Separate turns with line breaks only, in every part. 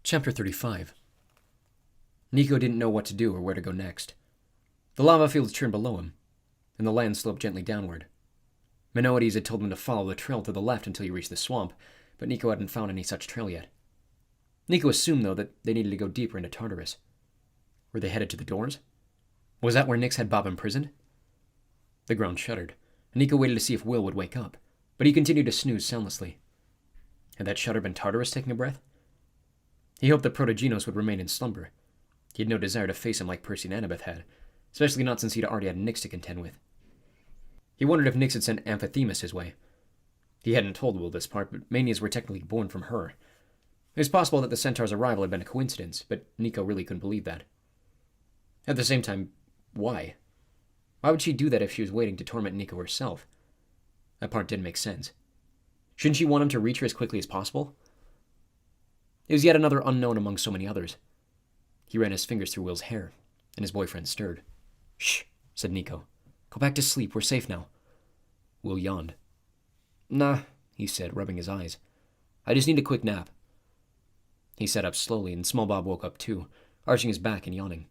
Chapter 35. Nico didn't know what to do or where to go next. The lava fields churned below him, and the land sloped gently downward. Minoides had told him to follow the trail to the left until you reached the swamp, but Nico hadn't found any such trail yet. Nico assumed, though, that they needed to go deeper into Tartarus. Were they headed to the doors? Was that where Nyx had Bob imprisoned? The ground shuddered, and Nico waited to see if Will would wake up, but he continued to snooze soundlessly. Had that shudder been Tartarus taking a breath? He hoped that Protogenos would remain in slumber. He had no desire to face him like Percy and Annabeth had, especially not since he'd already had Nyx to contend with. He wondered if Nyx had sent Amphithemis his way. He hadn't told Will this part, but manias were technically born from her. It was possible that the centaur's arrival had been a coincidence, but Nico really couldn't believe that. At the same time, why? Why would she do that if she was waiting to torment Nico herself? That part didn't make sense. Shouldn't she want him to reach her as quickly as possible? It was yet another unknown among so many others. He ran his fingers through Will's hair, and his boyfriend stirred. "Shh," said Nico. "Go back to sleep. We're safe now." Will yawned. "Nah," he said, rubbing his eyes. "I just need a quick nap." He sat up slowly, and Small Bob woke up too, arching his back and yawning.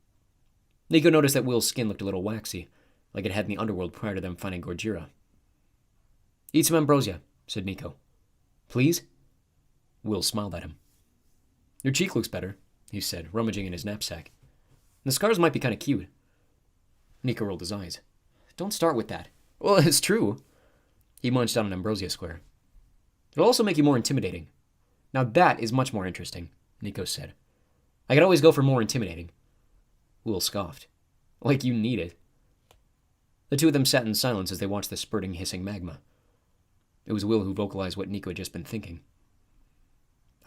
Nico noticed that Will's skin looked a little waxy, like it had in the underworld prior to them finding Gorgira. "Eat some ambrosia," said Nico. "Please?" Will smiled at him. "Your cheek looks better," he said, rummaging in his knapsack. "The scars might be kind of cute." Nico rolled his eyes. "Don't start with that." "Well, it's true." He munched on an ambrosia square. "It'll also make you more intimidating." "Now that is much more interesting," Nico said. "I could always go for more intimidating." Will scoffed. "Like you need it." The two of them sat in silence as they watched the spurting, hissing magma. It was Will who vocalized what Nico had just been thinking.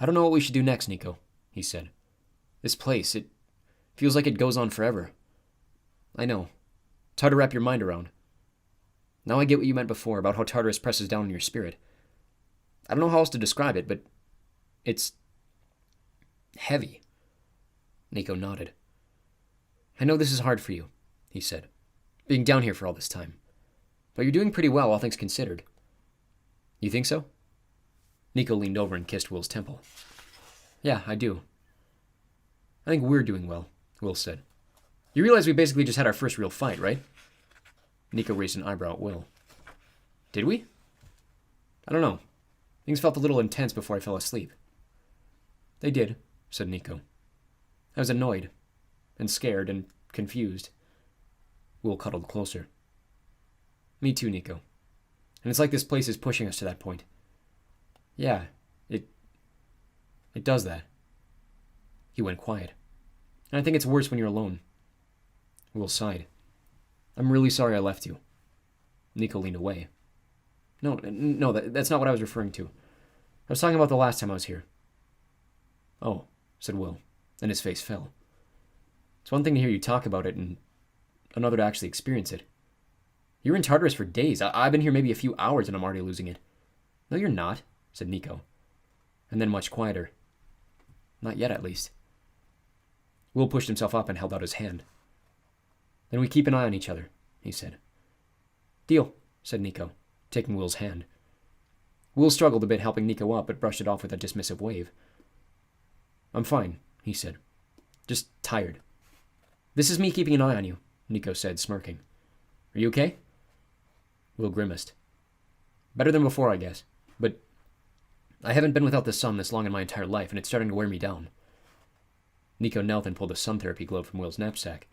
"I don't know what we should do next, Nico," he said. "This place, it feels like it goes on forever." "I know. It's hard to wrap your mind around. Now I get what you meant before about how Tartarus presses down on your spirit. I don't know how else to describe it, but it's heavy." Nico nodded. "I know this is hard for you," he said, "being down here for all this time. But you're doing pretty well, all things considered." "You think so?" Nico leaned over and kissed Will's temple. "Yeah, I do." "I think we're doing well," Will said. "You realize we basically just had our first real fight, right?" Nico raised an eyebrow at Will. "Did we?" "I don't know. Things felt a little intense before I fell asleep." "They did," said Nico. "I was annoyed, and scared, and confused." Will cuddled closer. "Me too, Nico. And it's like this place is pushing us to that point." "Yeah, it does that." He went quiet. "And I think it's worse when you're alone." Will sighed. "I'm really sorry I left you." Nico leaned away. No, that's not what I was referring to. I was talking about the last time I was here." "Oh," said Will, and his face fell. "It's one thing to hear you talk about it, and another to actually experience it. You were in Tartarus for days. I've been here maybe a few hours, and I'm already losing it." "No, you're not," said Nico. And then much quieter. "Not yet, at least." Will pushed himself up and held out his hand. "Then we keep an eye on each other," he said. "Deal," said Nico, taking Will's hand. Will struggled a bit helping Nico up, but brushed it off with a dismissive wave. "I'm fine," he said. "Just tired." "This is me keeping an eye on you," Nico said, smirking. "Are you okay?" Will grimaced. "Better than before, I guess. But I haven't been without the sun this long in my entire life, and it's starting to wear me down." Nico knelt and pulled a sun therapy globe from Will's knapsack.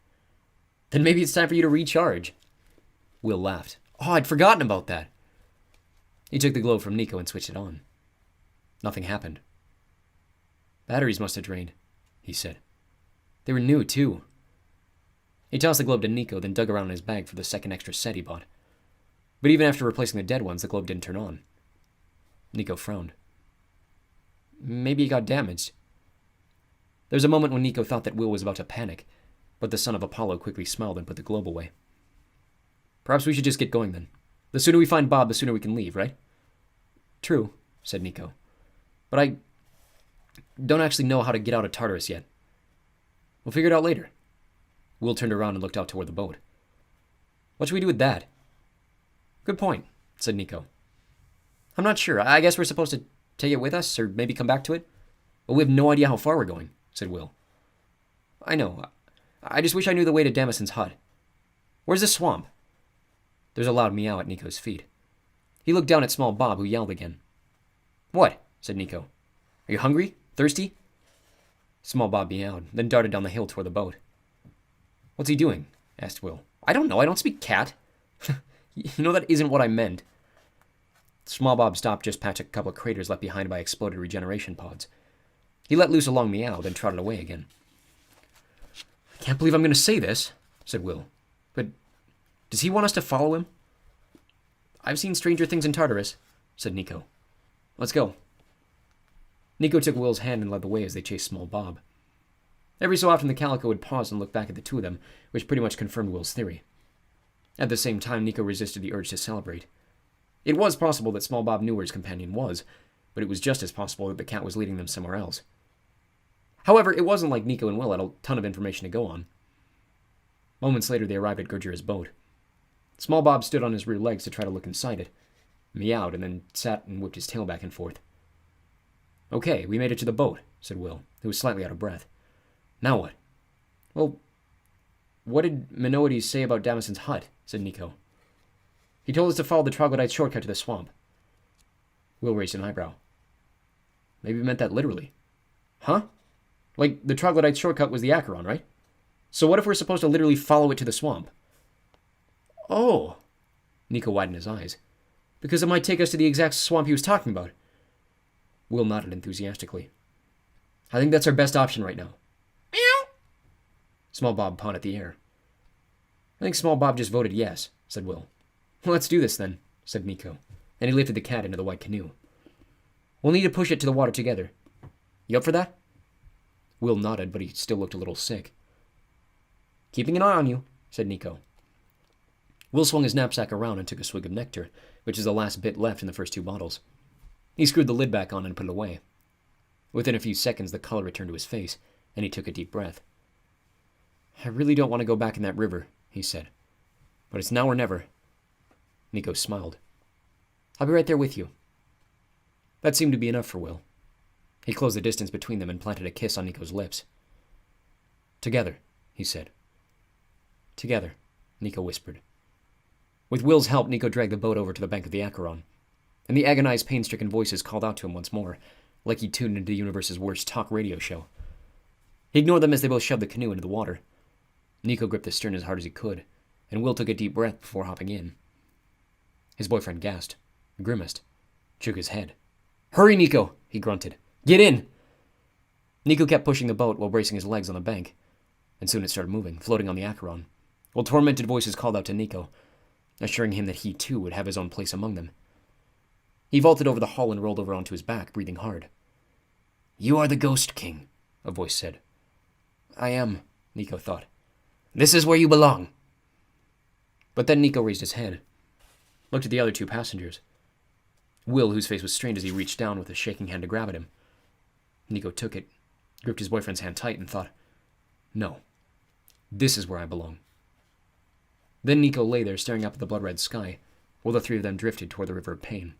"Then maybe it's time for you to recharge." Will laughed. "Oh, I'd forgotten about that." He took the globe from Nico and switched it on. Nothing happened. "Batteries must have drained," he said. "They were new, too." He tossed the globe to Nico, then dug around in his bag for the second extra set he bought. But even after replacing the dead ones, the globe didn't turn on. Nico frowned. Maybe it got damaged. There was a moment when Nico thought that Will was about to panic, but the son of Apollo quickly smiled and put the globe away. "Perhaps we should just get going then. The sooner we find Bob, the sooner we can leave, right?" "True," said Nico. "But I don't actually know how to get out of Tartarus yet." "We'll figure it out later." Will turned around and looked out toward the boat. "What should we do with that?" "Good point," said Nico. "I'm not sure. I guess we're supposed to take it with us, or maybe come back to it." Well, we have no idea how far we're going, said Will. I know. I just wish I knew the way to Damison's hut. Where's the swamp? There's a loud meow at Nico's feet. He looked down at small Bob, who yelled again. What? Said Nico. Are you hungry? Thirsty? Small Bob meowed, then darted down the hill toward the boat. What's he doing? Asked Will. I don't know. I don't speak cat. You know that isn't what I meant. Small Bob stopped just past a couple of craters left behind by exploded regeneration pods. He let loose a long meow, then trotted away again. I can't believe I'm going to say this, said Will. But does he want us to follow him? I've seen stranger things in Tartarus, said Nico. Let's go. Nico took Will's hand and led the way as they chased small Bob. Every so often the Calico would pause and look back at the two of them, which pretty much confirmed Will's theory. At the same time, Nico resisted the urge to celebrate. It was possible that small Bob knew where his companion was, but it was just as possible that the cat was leading them somewhere else. However, it wasn't like Nico and Will had a ton of information to go on. Moments later, they arrived at Gurdjir's boat. Small Bob stood on his rear legs to try to look inside it, meowed, and then sat and whipped his tail back and forth. Okay, we made it to the boat, said Will, who was slightly out of breath. Now what? Well, what did Minoides say about Damison's hut? Said Nico. He told us to follow the troglodyte shortcut to the swamp. Will raised an eyebrow. Maybe he meant that literally. Huh? Like, the troglodyte shortcut was the Acheron, right? So what if we're supposed to literally follow it to the swamp? Oh! Nico widened his eyes. Because it might take us to the exact swamp he was talking about. Will nodded enthusiastically. I think that's our best option right now. Meow! Small Bob pawed at the air. I think Small Bob just voted yes, said Will. Well, let's do this then, said Nico, and he lifted the cat into the white canoe. We'll need to push it to the water together. You up for that? Will nodded, but he still looked a little sick. Keeping an eye on you, said Nico. Will swung his knapsack around and took a swig of nectar, which is the last bit left in the first two bottles. He screwed the lid back on and put it away. Within a few seconds, the color returned to his face, and he took a deep breath. I really don't want to go back in that river, he said. But it's now or never. Nico smiled. I'll be right there with you. That seemed to be enough for Will. He closed the distance between them and planted a kiss on Nico's lips. Together, he said. Together, Nico whispered. With Will's help, Nico dragged the boat over to the bank of the Acheron, and the agonized, pain-stricken voices called out to him once more, like he tuned into the universe's worst talk radio show. He ignored them as they both shoved the canoe into the water. Nico gripped the stern as hard as he could, and Will took a deep breath before hopping in. His boyfriend gasped, grimaced, shook his head. Hurry, Nico, he grunted. Get in! Nico kept pushing the boat while bracing his legs on the bank, and soon it started moving, floating on the Acheron, while tormented voices called out to Nico, assuring him that he too would have his own place among them. He vaulted over the hull and rolled over onto his back, breathing hard. You are the Ghost King, a voice said. I am, Nico thought. This is where you belong. But then Nico raised his head, looked at the other two passengers. Will, whose face was strained as he reached down with a shaking hand to grab at him. Nico took it, gripped his boyfriend's hand tight, and thought, no, this is where I belong. Then Nico lay there staring up at the blood-red sky, while the three of them drifted toward the River of Pain.